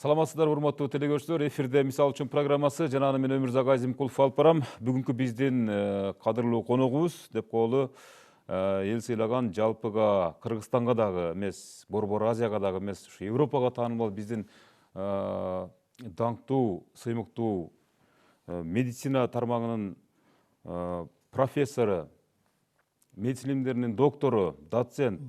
Саламатсыздар, урматтуу телекөрүүчүлөр. Эфирде мисал үчүн программасы жана мен Өмүрзак Азимкулов алып барам. Бүгүнкү биздин кадырлуу коногубуз деп коелу эл сыйлаган жалпыга Кыргызстанга дагы эмес, Борбор Азияга дагы эмес, ушу Европага таанымал биздин даңктуу, сыймыктуу медицина тармагынын профессору, медицина илимдеринин доктору, доцент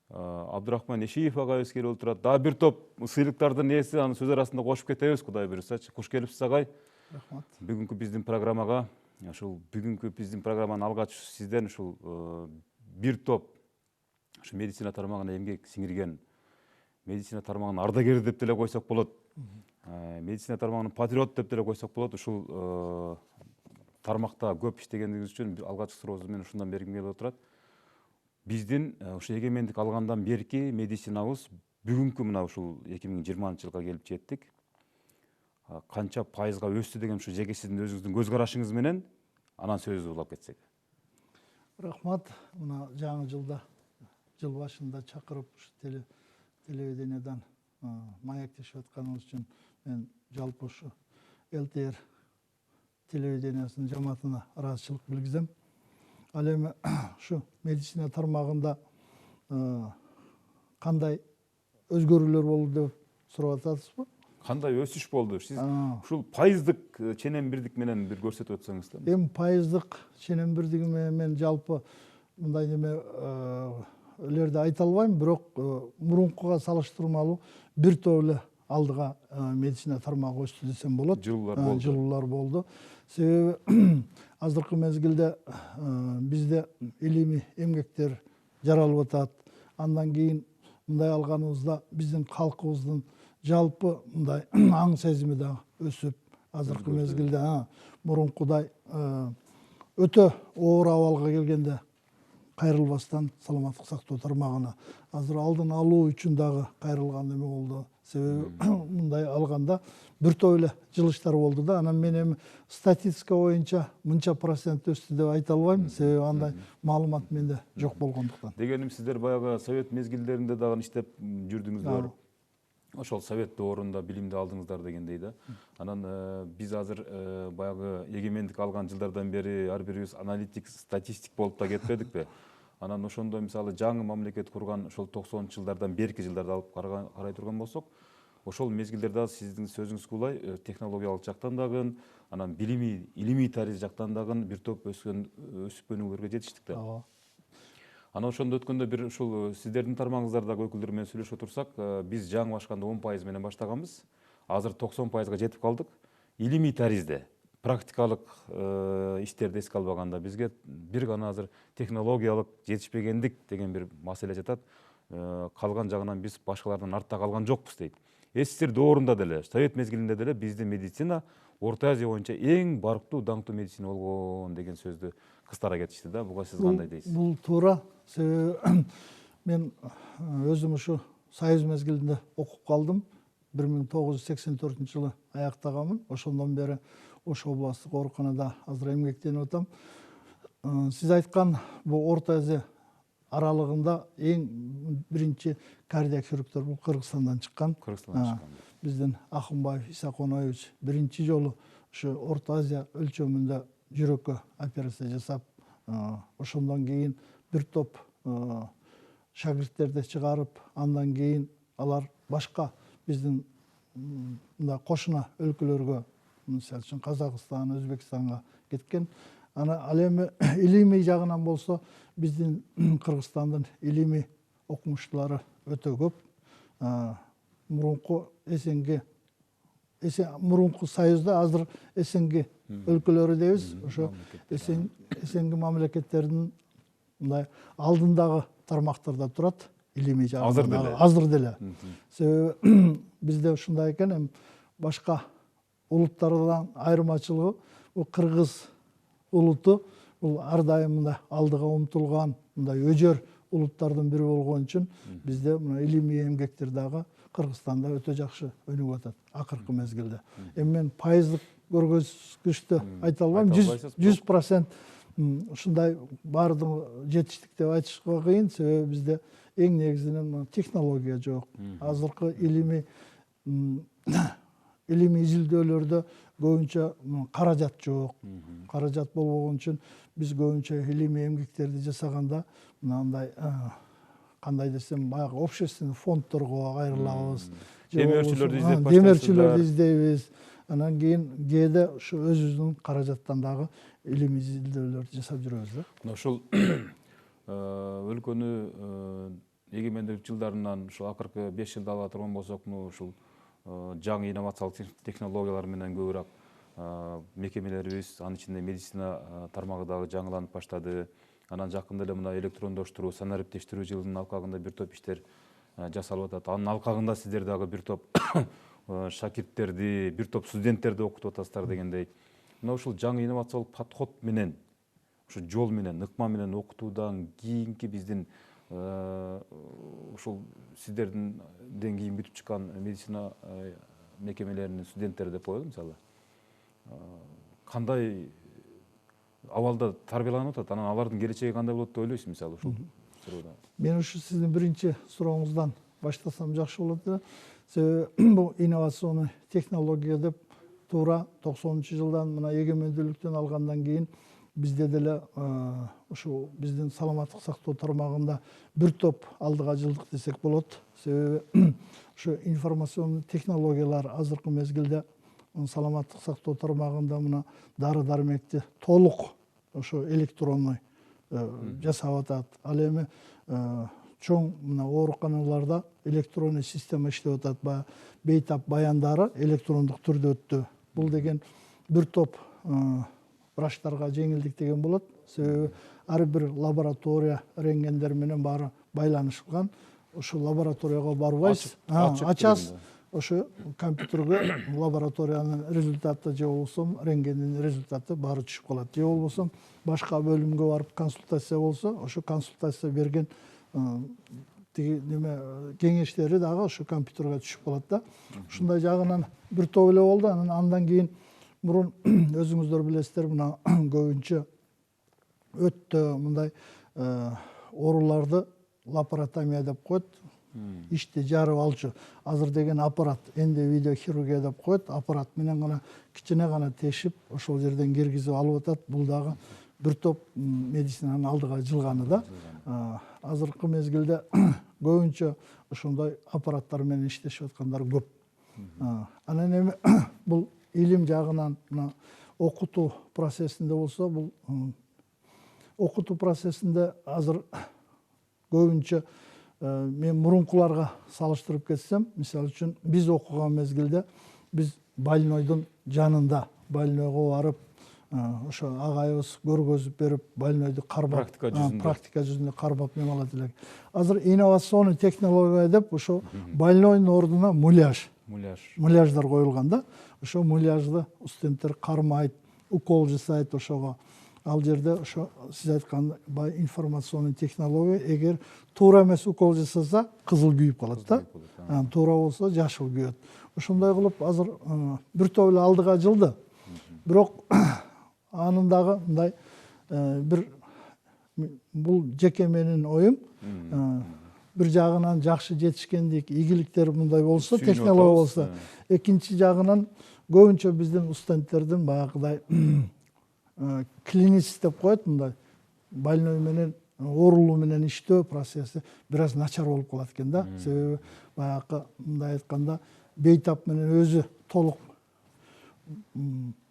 Абдурахман Эшиев агайыбыз келип отурат. Дагы бир топ сыйлыктардын ээси, аны сөз арасында кошуп кетебиз, Кудай буюрсачы. Куш келипсиз агай. Рахмат. Бүгүнкү биздин программага, программаны алгач сизден ушул бир топ ушу медицина тармагына эмгек сиңирген, медицина тармагынын ардагери деп деле койсок болот. Медицина тармагынын патриот деп деле койсок болот. Ушул тармакта көп иштегениңиз үчүн алгачкы сурообузду мен ушундан бергим келип отурат. Биздин ушу эгемендик алгандан берки медицинабыз бүгүнкү мына ушул 2020-жылга келип жеттик. Канча пайызга өстү деген ушу жеке сиздин өзүңүздүн көз карашыңыз менен анан сөзүбүздү улап кетсек. Рахмат. Мына жаңы жылда, жыл башында чакырып ушу телевидениядан маектешип атканыңыз үчүн мен жалпы ушу ЛТР телевидениясынын жамаатына ыраазычылык билгизем. Ал эми ушу медицина тармагында кандай өзгөрүүлөр болду деп сурап атасызбы? Кандай өсүш болду? Сиз ушул пайыздык ченембирдик менен бир көрсөтүп өтсөңүз да. Эми пайыздык ченембирдиги менен мен жалпы мындай немелерди айта албайм, бирок мурункуга салыштырмалуу бир топ эле алдыга медицина тармагы өстү десем болот. Жылуулар болду. Себеби азыркы мезгилде бизде илимий эмгектер жаралып атат. Андан кийин мындай алганыбызда биздин калкыбыздын жалпы мындай аң сезими да өсүп, азыркы мезгилде мурункудай өтө оор абалга келгенде кайрылбастан саламаттык сактоо тармагына азыр алдын алуу үчүн дагы кайрылган эме болду. Себеби мындай алганда бир топ эле жылыштар болду да. Анан мен эми статистика боюнча мынча процент өстү деп айта албайм. Себеби андай маалымат менде жок болгондуктан. Дегеним, сиздер баягы совет мезгилдеринде дагы иштеп жүрдүңүздөр. Ошол совет доорунда билимди алдыңыздар дегендей да. Анан биз азыр баягы эгемендик алган жылдардан бери ар бирибиз аналитик, статистик болуп да кетпедикпи? Анан ошондо мисалы жаңы мамлекет курган ошол 90 жылдардан берки жылдарды алып карай турган болсок, ошол мезгилдерде сиздин сөзүңүзгө улай технологиялык жактан дагы, анан илимий тарих жактан дагы бир топ өсүп өнүгүүлөргө жетиштик да. Анан ошондо өткөндө бир ушул сиздердин тармагыңыздардагы өкүлдөр менен сүйлөшүп отурсак, биз жаңы башканда 10% менен баштаганбыз. Азыр 90%га жетип калдык. Илимий тарихте, практикалык иштерди эске албаганда бизге бир гана азыр технологиялык жетишпегендик деген бир маселе жатат. Калган жагынан биз башкалардан артта калган жокпуз дейт. Эсир доорунда деле, совет мезгилинде деле биздин медицина Орто Азия боюнча эң барктуу, даңктуу медицина болгон деген сөздү кыстара кетишти да. Буга сиз кандай дейсиз? Бул туура. Себеби мен өзүм ушу Союз мезгилинде окуп калдым. 1984-жылы аяктаганмын. Ошондон бери Ош областтык ооруканада азыр эмгектенип атам. Сиз айткан бул Орто Азия аралыгында эң биринчи кардиак хирургтор бул Кыргызстандан чыккан. Биздин Акынбаев Исаконович биринчи жолу ушу Орто Азия өлчөмүндө жүрөккө операция жасап, ошондон кийин бир топ шагирттерди чыгарып, андан кийин алар башка биздин кошуна өлкөлөргө, мисалы үчүн Казакстан, Өзбекстанга кеткен. Ал эми илимий жагынан болсо биздин Кыргызстандын илимий окумуштуулары өтө көп. Мурунку Союзда азыр СНГ өлкөлөрү дейбиз. Ошо СНГ мамлекеттердин мындай алдындагы тармактарда турат илимий жагынан. Азыр деле. Себеби бизде ушундай экен, эми башка улуттардан айырмачылыгы бул кыргыз улуту бул ар дайым мындай алдыга умтулган, мындай өжөр улуттардын бири болгон үчүн бизде мына илимий эмгектер дагы Кыргызстанда өтө жакшы өнүгүп атат акыркы мезгилде. Эми мен пайыздык көргөзгүчтү айта албайм. 100% ушундай баардыгы жетиштик деп айтышка кыйын. Себеби бизде эң негизинен технология жок. Азыркы илимий илимий изилдөөлөрдө көбүнчө каражат жок. Каражат болбогон үчүн биз көбүнчө илимий эмгектерди жасаганда мынандай кандай десем баягы общественный фонддорго кайрылабыз. Демөөрчүлөрдү издеп баштайсыздар. Демөөрчүлөрдү издейбиз. Анан кийин кээде ушу өзүбүздүн каражаттан дагы илимий изилдөөлөрдү жасап жүрөбүз да. Мына ушул өлкөнү эгемендик жылдарынан ушул акыркы 5 жылда ала турган болсок, ушул жаңы инновациялык технологиялар менен көбүрөөк мекемелерибиз, анын ичинде медицина тармагы дагы жаңыланып баштады. Анан жакында эле мына электрондоштуруу, санариптештирүү жылынын алкагында бир топ иштер жасалып атат. Анын алкагында сиздер дагы бир топ шакирттерди, бир топ студенттерди окутуп атасыздар дегендей. Мына ушул жаңы инновациялык подход менен, ушу жол менен, ыкма менен окутуудан кийинки биздин ушул сиздерден кийин бүтүп чыккан медицина мекемелеринин студенттери деп коелу мисалы. Кандай абалда тарбияланып атат, анан алардын келечеги кандай болот деп ойлойсуз мисалы ушул суроодо? Мен ушу сиздин биринчи сурооңуздан баштасам жакшы болот эле. Себеби бул инновационный технология деп туура 90-жылдан мына эгемендүүлүктөн алгандан кийин бизде деле ушу биздин саламаттык сактоо тармагында бир топ алдыга жылдык десек болот. Себеби ушу информационный технологиялар азыркы мезгилде саламаттык сактоо тармагында мына дары дармекти толук ошо электронный жасап атат. Ал эми чоң мына ооруканаларда электронный система иштеп атат. Бейтап баяндары электрондук түрдө өттү. Бул деген бир топ врачтарга жеңилдик деген болот. Себеби ар бир лаборатория рентгендер менен баары байланышылган. Ошо лабораторияга барбайсыз, ачасыз, ошо компьютерге лабораториянын результаты же болбосо рентгендин результаты баары түшүп калат. Же болбосо башка бөлүмгө барып консультация болсо, ошо консультация берген тиги неме кеңештери дагы ошо компьютерге түшүп калат да. Ушундай жагынан бир топ эле болду. Андан кийин мурун өзүңүздөр билесиздер, мына көбүнчө өтө мындай ооруларды лапаротомия деп коет. Ишти жарып алчу. Азыр деген аппарат, энди видеохирургия деп коет. Аппарат менен гана кичине гана тешип, ошол жерден киргизип алып атат. Бул дагы бир топ медицинанын алдыга жылганы да. Азыркы мезгилде көбүнчө ошондой аппараттар менен иштешип аткандар көп. Анан эми бул илим жагынан мына окутуу процессинде болсо, бул окутуу процессинде азыр көбүнчө мен мурункуларга салыштырып кетсем, мисалы үчүн биз окуган мезгилде биз больнойдун жанында, больнойго барып, ошо агайыбыз көргөзүп берип, больнойду кармап, практика жүзүндө кармап неме алат элек. Азыр инновационный технология деп ошо больнойдун ордуна муляждар коюлган да. Ошо муляжды студенттер кармайт, укол жасайт ошого. Ал жерде ошо сиз айткан информационный технология, эгер туура эмес укол жасаса, кызыл күйүп калат да. Туура болсо жашыл күйөт. Ошондой кылып азыр бир топ эле алдыга жылды. Бирок анын дагы мындай бир бул жеке менин оюм. Бир жагынан жакшы жетишкендик, ийгиликтер мындай болсо, технология болсо, экинчи жагынан көбүнчө биздин студенттердин баягыдай клиницист деп коет, мындай больной менен оорулуу менен иштөө процесси бир аз начар болуп калат экен да. Себеби баягы мындай айтканда бейтап менен өзү толук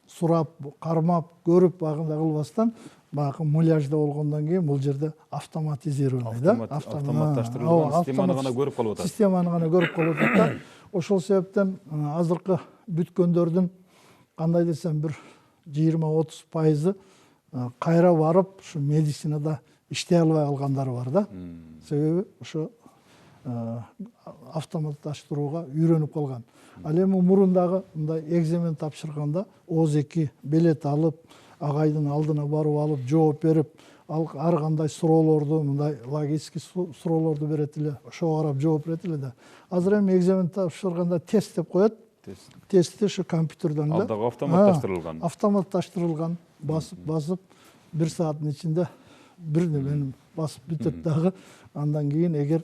сурап, кармап, көрүп багындай кылбастан, баягы муляжда болгондон кийин бул жерде автоматизированный да. Автоматташтырылган системаны гана көрүп калып атат. Системаны гана көрүп калып атат да. Ошол себептен азыркы бүткөндөрдүн кандай десем бир 20-30% кайра барып ушу медицинада иштей албай калгандары бар да. Себеби ошо автоматташтырууга үйрөнүп калган. Ал эми мурундагы мындай экзамен тапшырганда ооз-2 билет алып, агайдын алдына барып алып, жооп берип, ар кандай суроолорду, мындай логический суроолорду берет эле, ошого карап жооп берет эле да. Азыр эми экзамен тапшырганда тест деп коет. Тестти ошо компьютерден эле. Ал дагы автоматташтырылган. Автоматташтырылган. Басып, бир сааттын ичинде бир немени басып бүтөт дагы. Андан кийин эгер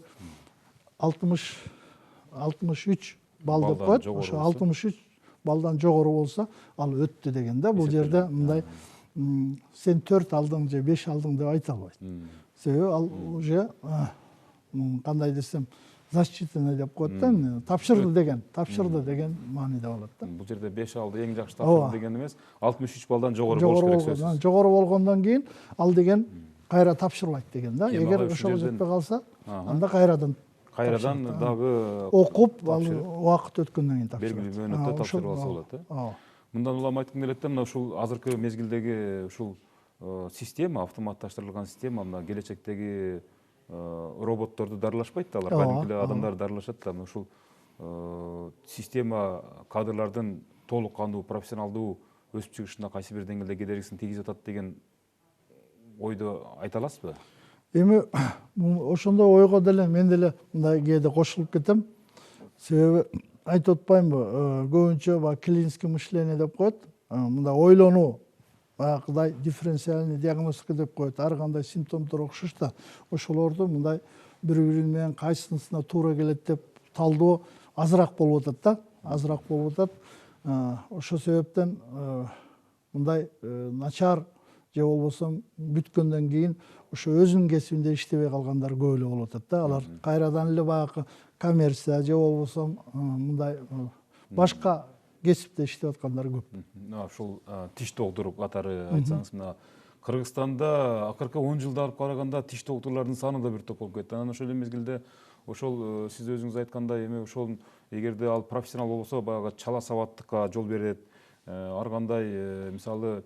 63 балл деп Балдан коет. жогору Ошо болсо. 63 балдан жогору болсо ал өттү деген да. Бул жерде мындай сен 4 алдың же 5 алдың деп айта албайт. Себеби ал уже кандай десем засчитанный деп коет да, тапшырды деген мааниде болот да. Бул жерде 5 алды эң жакшы тапшырды деген эмес, 63 балдан жогору болуш керек сөзсүз. Жогору болгондон кийин ал деген кайра тапшырылбайт деген да. Эгер ошого жетпей калса, анда кайрадан дагы окуп, ал убакыт өткөндөн кийин тапшырылат. Белгилүү мөөнөттө тапшырып алса болот, э? Мындан улам айткым келет да, мына ушул азыркы мезгилдеги ушул система, автоматташтырылган система, мына келечектеги роботторду дарылашпайт да, алар кадимки эле адамдар дарылашат да. Ушул система кадрлардын толук кандуу, профессионалдуу өсүп чыгышына кайсы бир деңгээлде кедергисин тийгизип атат деген ойду айта аласызбы? Эми ошондой ойго деле мен деле мындай кээде кошулуп кетем. Себеби айтып атпаймынбы, көбүнчө баягы клинический мышление деп коет. Мындай ойлонуу, баягыдай дифференциальный диагностика деп коет. Ар кандай симптомдор окшош да, ошолорду мындай бири-бири менен кайсысына туура келет деп талдоо азыраак болуп атат да, азыраак болуп атат. Ошол себептен мындай начар же болбосо бүткөндөн кийин ошо өзүнүн кесибинде иштебей калгандар көп эле болуп атат да. Алар кайрадан эле баягы коммерция же болбосо мындай башка кесипте иштеп аткандар көп. Ушул тиш доктуру катары айтсаңыз, мына Кыргызстанда акыркы 10 жылда алып караганда тиш доктурлардын саны да бир топ болуп кетти. Анан ошол эле мезгилде ошол сиз өзүңүз айткандай эми ошол эгерде ал профессионал болсо баягы чала сабаттыкка жол берет. Ар кандай мисалы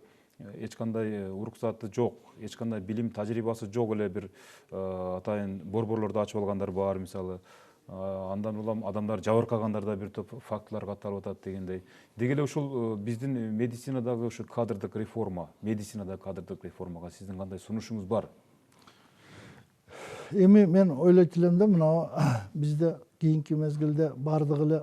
эч кандай уруксаты жок, эч кандай билим тажрыйбасы жок эле бир атайын борборлорду ачып алгандар бар мисалы. Андан улам адамдар жабыркагандар да бир топ фактылар катталып атат дегендей. Деги эле ушул биздин медицинадагы ушу кадрдык реформа, медицинадагы кадрдык реформага сиздин кандай сунушуңуз бар? Эми мен ойлойт элем да, мына бизде кийинки мезгилде бардыгы эле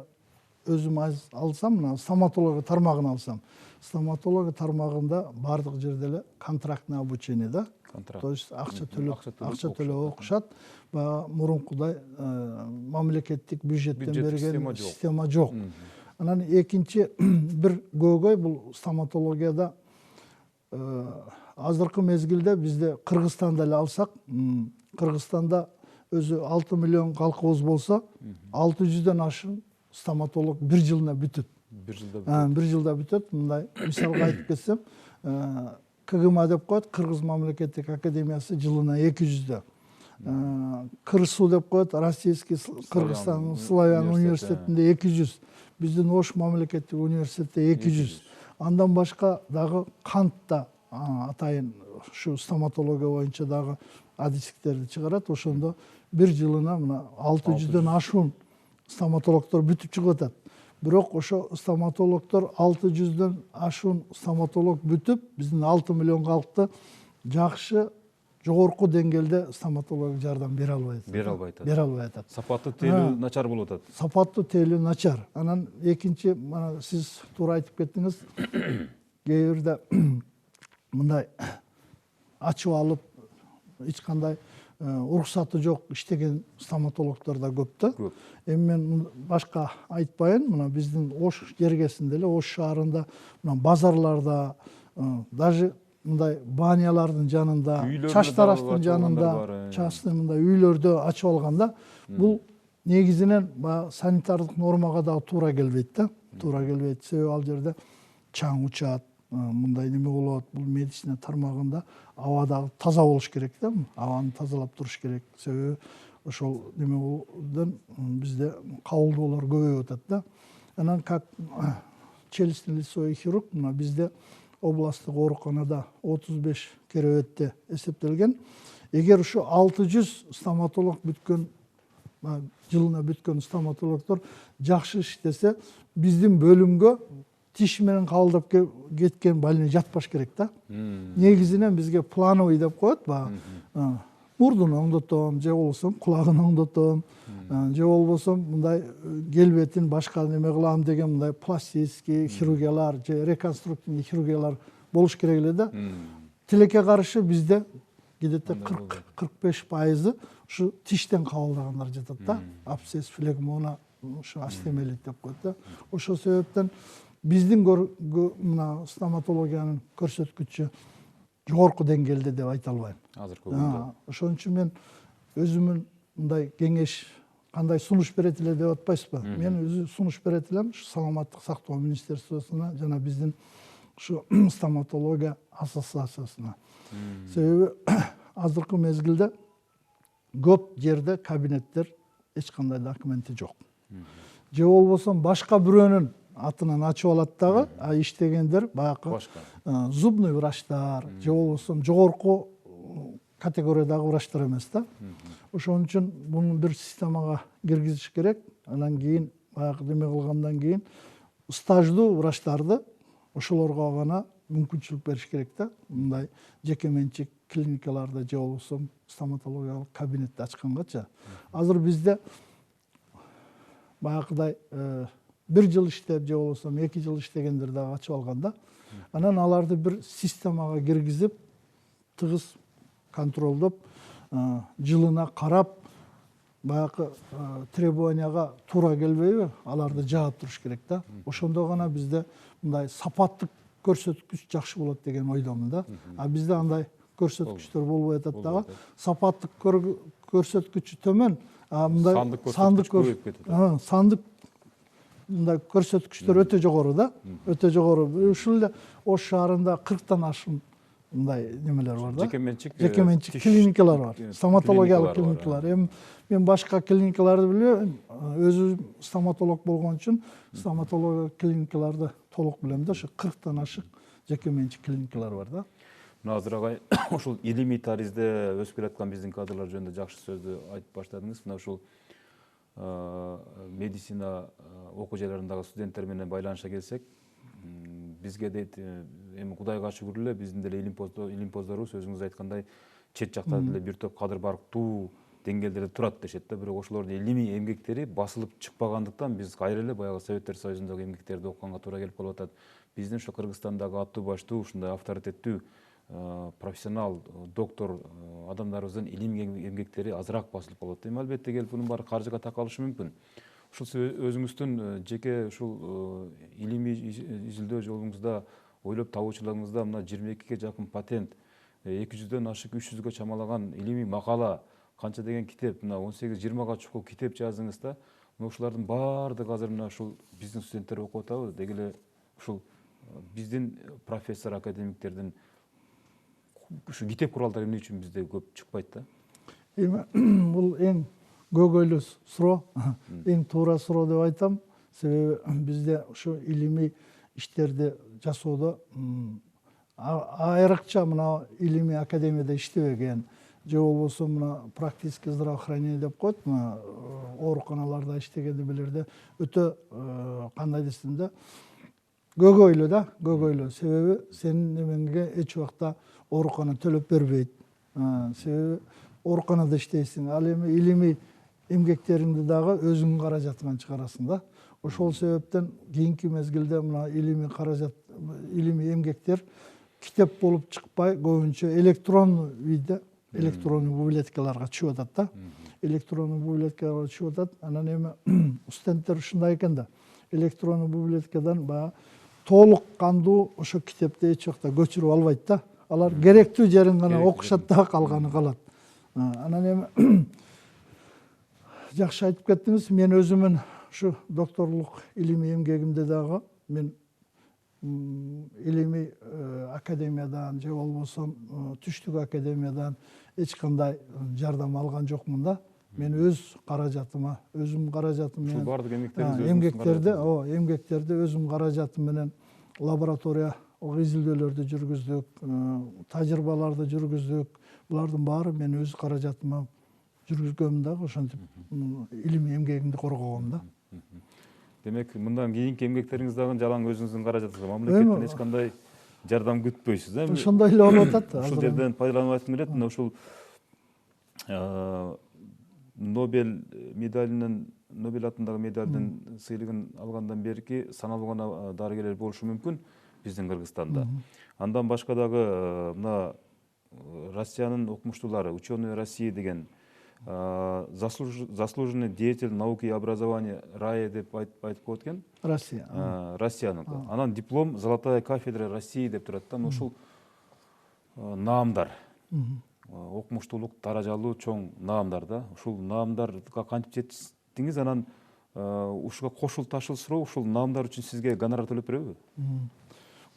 өзүм алсам, мына стоматология тармагын алсам, стоматология тармагында бардык жерде эле контрактный обучение да. То есть акча төлөп окушат. Мурункудай мамлекеттик бюджеттен берген система жок. Анан экинчи бир көйгөй бул стоматологияда азыркы мезгилде бизде Кыргызстанда эле алсак, Кыргызстанда өзү 6 миллион калкыбыз болсо, 600дөн ашык стоматолог бир жылына бүтөт. Бир жылда бүтөт. Мындай мисалга айтып кетсем, КГМА деп коет, Кыргыз мамлекеттик академиясы жылына 200дө. КырСУ деп коет, Российский Кыргызстан Славян университетинде 200. Биздин Ош мамлекеттик университетте 200. Андан башка дагы Кантта атайын ушу стоматология боюнча дагы адистиктерди чыгарат. Ошондо бир жылына мына 600дөн ашуун стоматологдор бүтүп чыгып атат. Бирок ошо стоматологдор 600дөн ашуун стоматолог бүтүп, биздин 6 миллион калкты жакшы жогорку деңгээлде стоматологиялык жардам бере албай атат. Сапаттуу тейлөө начар болуп атат. Сапаттуу тейлөө начар. Анан экинчи, мына сиз туура айтып кеттиңиз, кээ бирде мындай ачып алып эч кандай уруксаты жок иштеген стоматологдор да көп да. Эми мен башка айтпайын, мына биздин Ош жергесинде эле, Ош шаарында, мына базарларда, даже мындай банялардын жанында, чач тараштын жанында, чачтын мындай үйлөрдө ачып алганда, бул негизинен санитардык нормага дагы туура келбейт да. Туура келбейт. Себеби ал жерде чаң учат, мындай неме болот. Бул медицина тармагында аба дагы таза болуш керек да. Абаны тазалап туруш керек. Себеби ошол немеден бизде кабылдоолор көбөйүп атат да. Анан как челюстно-лицевой хирург мына бизде областтык ооруканада 35 керебетте эсептелген. Эгер ушу 600 стоматолог бүткөн, жылына бүткөн стоматологдор жакшы иштесе, биздин бөлүмгө тиш менен кабылдап кеткен больной жатпаш керек да. Негизинен бизге плановый деп коет, мурдун оңдотом, же болбосо кулагын оңдотом, же болбосо мындай келбетин башка неме кылам деген мындай пластический хирургиялар же реконструктивный хирургиялар болуш керек эле да. Тилекке каршы бизде где-то 40-45% ушу тиштен кабылдагандар жатат да. Абсцесс, флегмона ушу астемелейт деп коет да. Ошол себептен биздин мына стоматологиянын көрсөткүчү жогорку деңгээлде деп айта албайм азыркы күндө. Ошон үчүн мен өзүмүн мындай кеңеш кандай сунуш берет эле деп атпайсызбы? Мен өзү сунуш берет элем ушу саламаттык сактоо министерствосуна жана биздин ушу стоматология ассоциациясына. Себеби азыркы мезгилде көп жерде кабинеттер эч кандай документи жок. Же болбосо башка бирөөнүн атынан ачып алат дагы, а иштегендер баягы зубный врачтар, же болбосо жогорку категориядагы врачтар эмес да. Ошон үчүн буну бир системага киргизиш керек. Анан кийин баягы неме кылгандан кийин стаждуу врачтарды ошолорго гана мүмкүнчүлүк бериш керек да. Мындай жеке менчик клиникаларды же болбосо стоматологиялык кабинетти ачкангача. Азыр бизде баягыдай 1 жыл иштеп же болбосо 2 жыл иштегендер дагы ачып алганда, анан аларды бир системага киргизип, тыгыз контролдоп, жылына карап, баягы требованияга туура келбейби, аларды жаап туруш керек да. Ошондо гана бизде мындай сапаттык көрсөткүч жакшы болот деген ойдомун да. А бизде андай көрсөткүчтөр болбой атат дагы. Сапаттык көрсөткүчү төмөн, а мындай сандык мындай көрсөткүчтөр өтө жогору да. Өтө жогору. Ушул эле Ош шаарында 40тан ашык мындай немелер бар да. Жеке менчик клиникалар бар. Стоматологиялык клиникалар. Эми мен башка клиникаларды билбейм. Өзүм стоматолог болгон үчүн стоматология клиникаларды толук билем да. Ошо 40тан ашык жеке менчик клиникалар бар да. Азыр агай ушул илимий таризде өсүп келаткан биздин кадрлар жөнүндө жакшы сөздү айтып баштадыңыз. Мына ушул медицина окуу жайларындагы студенттер менен байланыша келсек, бизге дейт эми Кудайга шүгүр эле биздин деле илимпоздорубуз өзүңүз айткандай чет жакта деле бир топ кадыр барктуу деңгээлдерде турат дешет да. Бирок ошолордун илимий эмгектери басылып чыкпагандыктан биз кайра эле баягы Советтер Союзундагы эмгектерди окуганга туура келип калып атат. Биздин ушу Кыргызстандагы аттуу баштуу ушундай авторитеттүү профессионал доктор адамдарыбыздын илимий эмгектери азыраак басылып калат. Эми албетте келип бунун баары каржыга такалышы мүмкүн. Ушул өзүңүздүн жеке ушул илимий изилдөө жолуңузда ойлоп табуучулугуңузда мына 22ге жакын патент, 200дөн ашык 300гө чамалаган илимий макала, канча деген китеп, мына 18-20га чукул китеп жаздыңыз да. Ушулардын баардыгы азыр мына ушул биздин студенттер окуп атабы, деги эле ушул биздин профессор академиктердин ушу китеп куралдары эмне үчүн бизде көп чыкпайт да? Эми бул эң көйгөйлүү суроо, эң туура суроо деп айтам. Себеби бизде ушу илимий иштерди жасоодо айрыкча мына илимий академияда иштебеген, же болбосо мына практическое здравоохранение деп коет, мына ооруканаларда иштеген эмелерде өтө кандай десем да, көйгөйлүү да, көйгөйлүү. Себеби сенин немеңге эч убакта оорукана төлөп бербейт. Себеби ооруканада иштейсиң. Ал эми илимий эмгектериңди дагы өзүңдүн каражатыңан чыгарасың да. Ошол себептен кийинки мезгилде мына илимий эмгектер китеп болуп чыкпай, көбүнчө электрондуу видде, электрондуу библиотекаларга чыгып атат да. Электрондуу библиотекаларга чыгып атат. Анан эми студенттер ушундай экен да. Электрондуу библиотекадан баягы толук кандуу ошо китепти эч убакта көчүрүп албайт да. Алар керектүү жерин гана окушат да, калганы калат. Анан эми жакшы айтып кеттиңиз. Мен өзүмүн ушу докторлук илимий эмгегимде дагы мен илимий академиядан же болбосо түштүк академиядан эч кандай жардам алган жокмун да. Мен өз каражатыма, өзүмдүн каражатым менен бардык эмгектерди өзүмдүн каражатым менен лаборатория изилдөөлөрдү жүргүздүк, тажрыйбаларды жүргүздүк. Булардын баары мен өз каражатыма жүргүзгөм дагы, ошентип илимий эмгегимди коргогом да. Демек, мындан кийинки эмгектериңиз дагы жалаң өзүңүздүн каражатыңызга, мамлекеттен эч кандай жардам күтпөйсүз, эми? Ошондой эле болуп атат. Ушул жерден пайдаланып айткым келет, мына ушул Нобель атындагы медалдын сыйлыгын алгандан берки саналуу гана дарыгерлер болушу мүмкүн биздин Кыргызстанда. Андан башка дагы мына Россиянын окумуштуулары, ученые России деген заслуженный деятель науки и образования РАЭ деп айтып коет экен. Россия. Россиянын. Анан диплом «Золотая кафедра России» деп турат да. Ушул наамдар. Окумуштуулук даражалуу чоң наамдар да. Ушул наамдарга кантип жеттиңиз? Анан ушуга кошул ташыл суроо, ушул наамдар үчүн сизге гонорар төлөп беребиби?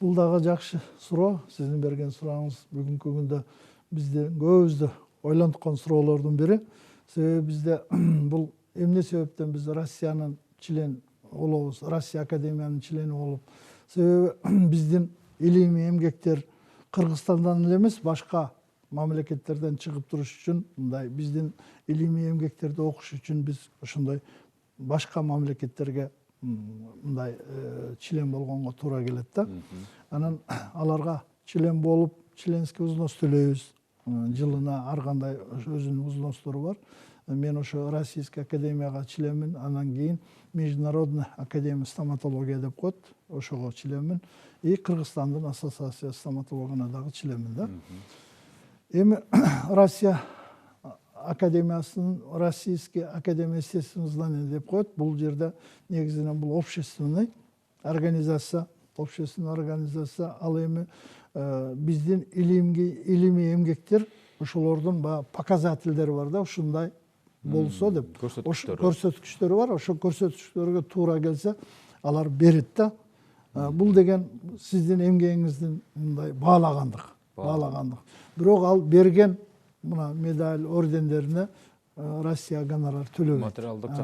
Бул дагы жакшы суроо. Сиздин берген сурооңуз бүгүнкү күндө бизде көбүбүздү ойлонткон суроолордун бири. Себеби бизде бул эмне себептен биз Россиянын член болобуз, Россия академиянын члени болуп. Себеби биздин илимий эмгектер Кыргызстандан эле эмес, башка мамлекеттерден чыгып туруш үчүн, мындай биздин илимий эмгектерди окуш үчүн биз ошондой башка мамлекеттерге мындай член болгонго туура келет да. Анан аларга член болуп, членский взнос төлөйбүз. Жылына ар кандай өзүнүн взностору бар. Мен ошо Российская академияга членмин, анан кийин Международная академия стоматология деп коет, ошого членмин. И Кыргызстандын ассоциация стоматологуна дагы членмин да. Эми Россия академиясынын Российский академия естественных знаний деп коет. Бул жерде негизинен бул общественный организация, ал эми биздин илимий эмгектер ошолордун показательдери бар да, ушундай болсо деп көрсөткүчтөрү бар. Ошо көрсөткүчтөргө туура келсе алар берет да. Бул деген сиздин эмгегиңиздин мындай баалагандык. Бирок ал берген мына медаль ордендерине Россия гонорар төлөбөйт.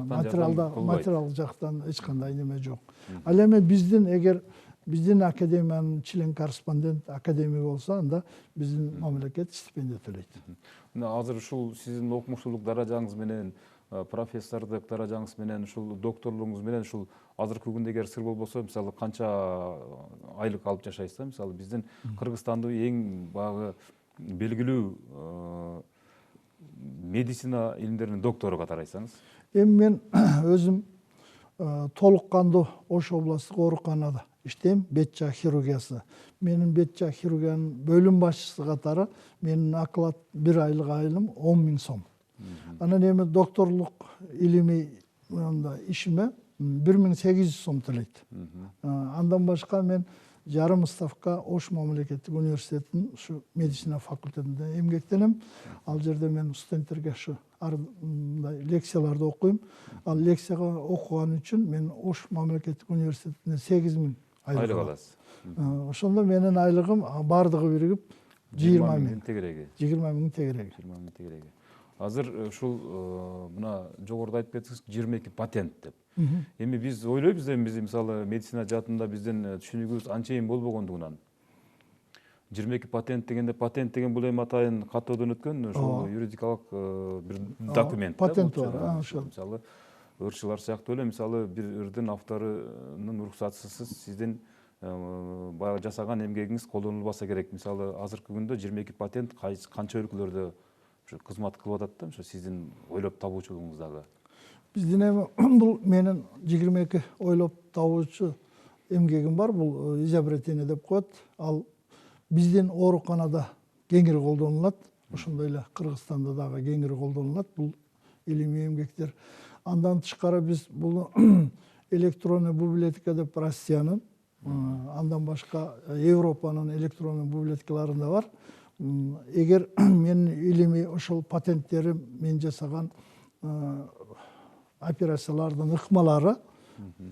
Материалдык жактан эч кандай неме жок. Ал эми биздин академиянын член корреспондент академик болсо, анда биздин мамлекет стипендия төлөйт. Азыр ушул сиздин окумуштуулук даражаңыз менен, профессордук даражаңыз менен, ушул докторлугуңуз менен ушул азыркы күндө эгер сыр болбосо, мисалы канча айлык алып жашайсыз да? Мисалы биздин Кыргызстандын эң багы белгилүү медицина илимдеринин доктору катары айтсаңыз. Эми мен өзүм толук кандуу Ош областтык ооруканада иштейм, бет жаа хирургиясы. Менин бет жаа хирургиянын бөлүм башчысы катары менин оклад бир айлык айлым 10 000 сом. Анан эми докторлук илимий ишиме 1800 сом төлөйт. Андан башка мен жарым ставка Ош мамлекеттик университетинин ушу медицина факультетинде эмгектенем. Ал жерде мен студенттерге ушу лекцияларды окуйм. Ал лекцияга окуган үчүн мен Ош мамлекеттик университетине 8000 айлык аласыз. Ошондо менин айлыгым бардыгы биригип 20 000 тегереги. 20 000 тегереги. Азыр ушул мына жогоруда айтып кеттиңиз 22 патент деп. Эми биз ойлойбуз, биз мисалы медицина жаатында биздин түшүнүгүбүз анчейин болбогондугунан 22 патент дегенде, патент деген бул эми атайын каттоодон өткөн ошол юридикалык бир документ. Патент бар, ошол. Мисалы ырчылар сыяктуу эле, мисалы бир ырдын авторунун уруксатысыз сиздин баягы жасаган эмгегиңиз колдонулбаса керек. Мисалы азыркы күндө 22 патент канча өлкөлөрдө кызмат кылып атат да, ошо сиздин ойлоп табуучулугуңуздагы. Биздин эми бул менин 22 ойлоп табуучу эмгегим бар, бул изобретение деп коет. Ал биздин ооруканада кеңири колдонулат, ошондой эле Кыргызстанда дагы кеңири колдонулат бул илимий эмгектер. Андан тышкары биз бул электронный библиотека деп Россиянын, андан башка Европанын электронный библиотекаларында бар. Эгер менин илимий ошол патенттерим, мен жасаган операциялардын ыкмалары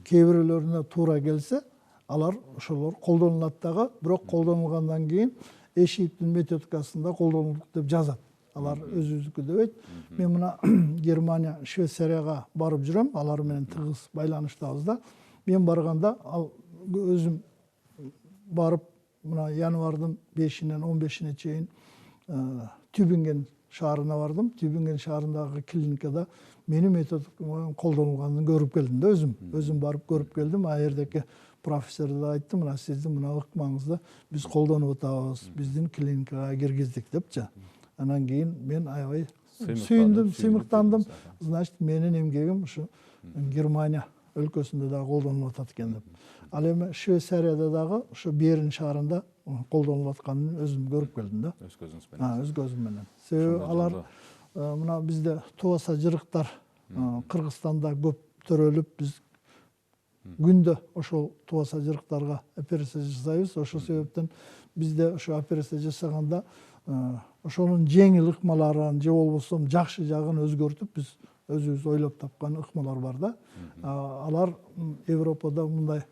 кээ бирөөлөрүнө туура келсе, алар ошолор колдонулат дагы, бирок колдонулгандан кийин Эшиптин методикасында колдонулдук деп жазат. Алар өзүбүздүкү дебейт. Мен мына Германия, Швейцарияга барып жүрөм, алар менен тыгыз байланыштабыз да. Мен барганда ал өзүм барып мына январдын 5-нен 15-ине чейин Тюбинген шаарына бардым. Тюбинген шаарындагы клиникада менин методикам колдонулганын көрүп келдим да, өзүм барып көрүп келдим. А жердеки профессорду да айттым, мына сиздин мына ыкмаңызды биз колдонуп атабыз, биздин клиникага киргиздик депчи. Анан кийин мен аябай сүйүндүм, сыймыктандым. Значит, менин эмгегим ушу Германия өлкөсүндө дагы колдонулуп атат экен деп. Ал эми Швейцарияда дагы ушу Берн шаарында колдонулуп атканын өзүм көрүп келдим да. Өз көзүңүз менен. Өз көзүм менен. Себеби алар мына бизде тубаса жырыктар Кыргызстанда көп төрөлүп, биз күндө ошол тубаса жырыктарга операция жасайбыз. Ошол себептен бизде ошо операция жасаганда ошонун жеңил ыкмаларын же болбосо жакшы жагын өзгөртүп биз өзүбүз ойлоп тапкан ыкмалар бар да. Алар Европада мындай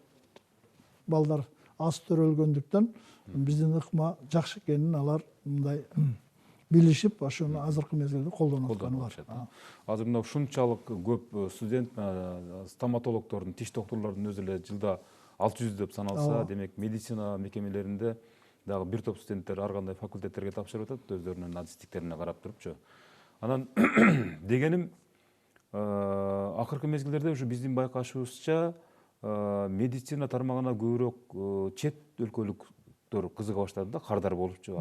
балдар аз төрөлгөндүктөн биздин ыкма жакшы экенин алар мындай билишип, ошону азыркы мезгилде колдонуп атканы бар. Азыр мына ушунчалык көп студент, стоматологдордун, тиш доктурлордун өзү эле жылда 600 деп саналса, демек медицина мекемелеринде дагы бир топ студенттер ар кандай факультеттерге тапшырып атат, өздөрүнүн адистиктерине карап турупчу. Анан дегеним, акыркы мезгилдерде ушу биздин байкашыбызча медицина тармагына көбүрөөк чет өлкөлүктөр кызыга баштады да, кардар болупчу.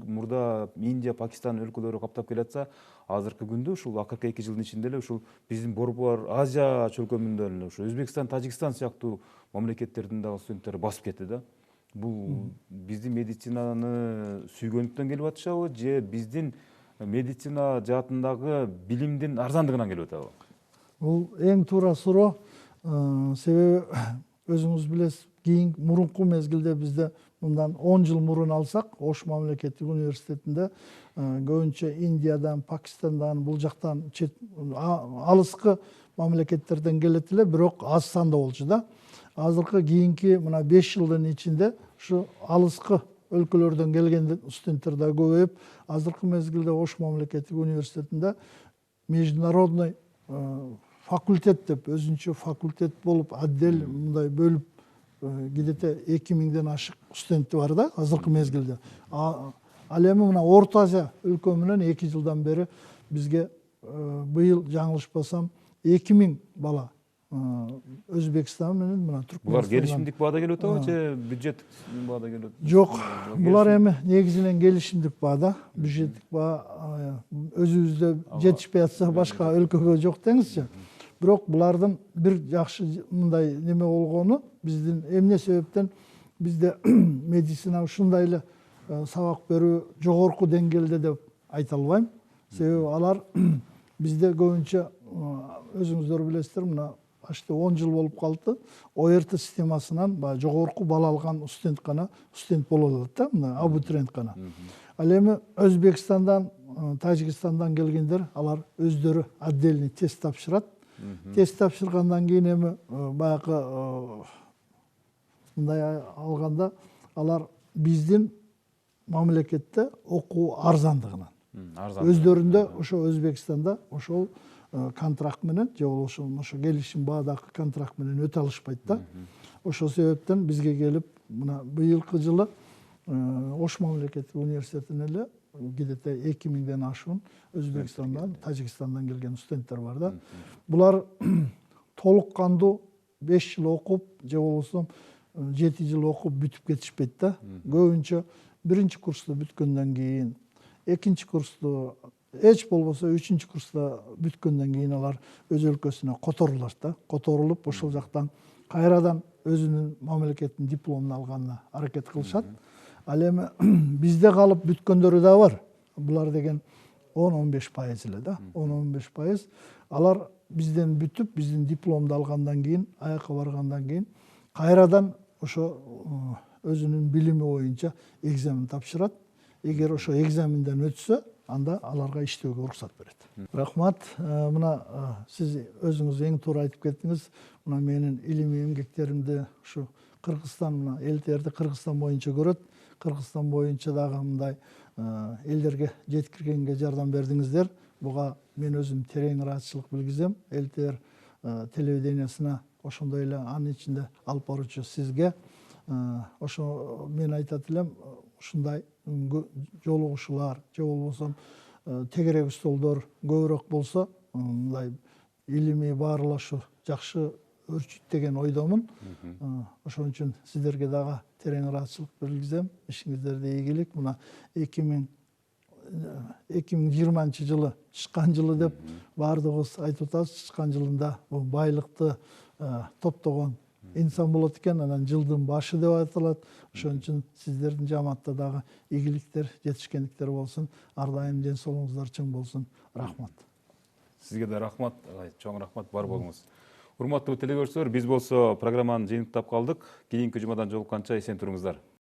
Мурда Индия, Пакистан өлкөлөрү каптап келатса, азыркы күндө ушул акыркы 2 жылдын ичинде эле ушул биздин борбор Азия чөлкөмүндө эле ушу Өзбекстан, Тажикстан сыяктуу мамлекеттердин дагы студенттери басып кетти да. Бул биздин медицинаны сүйгөндүктөн келип атышабы, же биздин медицина жаатындагы билимдин арзандыгынан келип атабы? Бул эң туура суроо. Себеби өзүңүз билесиз, мурунку мезгилде бизде мындан 10 жыл мурун алсак, Ош мамлекеттик университетинде көбүнчө Индиядан, Пакистандан, бул жактан алыскы мамлекеттерден келет эле, бирок аз санда болчу да. Азыркы кийинки мына 5 жылдын ичинде ушу алыскы өлкөлөрдөн келген студенттер да көбөйүп, азыркы мезгилде Ош мамлекеттик университетинде международный факультет деп, өзүнчө факультет болуп, отдел мындай бөлүп, где-то 2000ден ашык студенти бар да азыркы мезгилде. Ал эми мына Орто Азия өлкөмүнөн 2 жылдан бери бизге быйыл жаңылышпасам 2000 бала Өзбекстан менен мына Түркмөнстан. Булар келишимдик баада келип атабы, же бюджеттик баада келип атабы? Жок, булар эми негизинен келишимдик баада, бюджеттик баа өзүбүздө жетишпей атса башка өлкөгө жок деңизчи. Бирок булардын бир жакшы мындай неме болгону, биздин эмне себептен бизде медицина ушундай эле сабак берүү жогорку деңгээлде деп айта албайм. Себеби алар бизде көбүнчө өзүңүздөр билесиздер, мына почти 10 жыл болуп калды. ОРТ системасынан жогорку бал алган студент гана студент боло алат да, мына абитуриент гана. Ал эми Өзбекстандан, Тажикстандан келгендер, алар өздөрү отдельный тест тапшырат. Тест тапшыргандан кийин эми баягы мындай алганда алар биздин мамлекетте окуу арзандыгынан. Өздөрүндө ошо Өзбекстанда ошол контракт менен же болбосо ошо келишим баадагы контракт менен өтө алышпайт да. Ошол себептен бизге келип, мына быйылкы жылы Ош мамлекеттик университетине эле где-то 2000ден ашуун Өзбекстандан, Тажикстандан келген студенттер бар да. Булар толук кандуу 5 жыл окуп, же болбосо 7 жыл окуп бүтүп кетишпейт да. Көбүнчө биринчи курсту бүткөндөн кийин, экинчи курсту, эч болбосо 3-чү курста бүткөндөн кийин алар өз өлкөсүнө которулат да. Которулуп, ошол жактан кайрадан өзүнүн мамлекеттин дипломун алганына аракет кылышат. Ал эми бизде калып бүткөндөрү да бар. Булар деген 10-15% эле да. 10-15%. Алар бизден бүтүп, биздин дипломду алгандан кийин, аякка баргандан кийин кайрадан ошо өзүнүн билими боюнча экзамен тапшырат. Эгер ошо экзаменден өтсө, анда аларга иштөөгө уруксат берет. Рахмат. Мына сиз өзүңүз эң туура айтып кеттиңиз. Мына менин илимий эмгектеримди ушу Кыргызстан, мына ЛТРди Кыргызстан боюнча көрөт. Кыргызстан боюнча дагы мындай элдерге жеткиргенге жардам бердиңиздер. Буга мен өзүм терең ыраазычылык билгизем. ЛТР телевидениясына ошондой эле анын ичинде алып баруучу сизге. Ошо мен айтат элем, ушундай жолугушуулар же болбосо тегерек столдор көбүрөөк болсо, мындай илимий баарлашуу жакшы өрчүйт деген ойдомун. Ошон үчүн сиздерге дагы терең ыраазычылык билгизем. Ишиңиздерде ийгилик. Мына 2020 жылы чыккан жылы деп баардыгыбыз айтып атабыз. Чыккан жылында бул байлыкты топтогон инсан болот экен, анан жылдын башы деп айтылат. Ошон үчүн сиздердин жамаатта дагы ийгиликтер, жетишкендиктер болсун. Ар дайым ден соолугуңуздар чың болсун. Рахмат. Сизге да рахмат, чоң рахмат, бар болуңуз. Урматтуу телекөрүүчүлөр, биз болсо программаны жыйынтыктап калдык. Кийинки жумадан жолукканча эсен туруңуздар.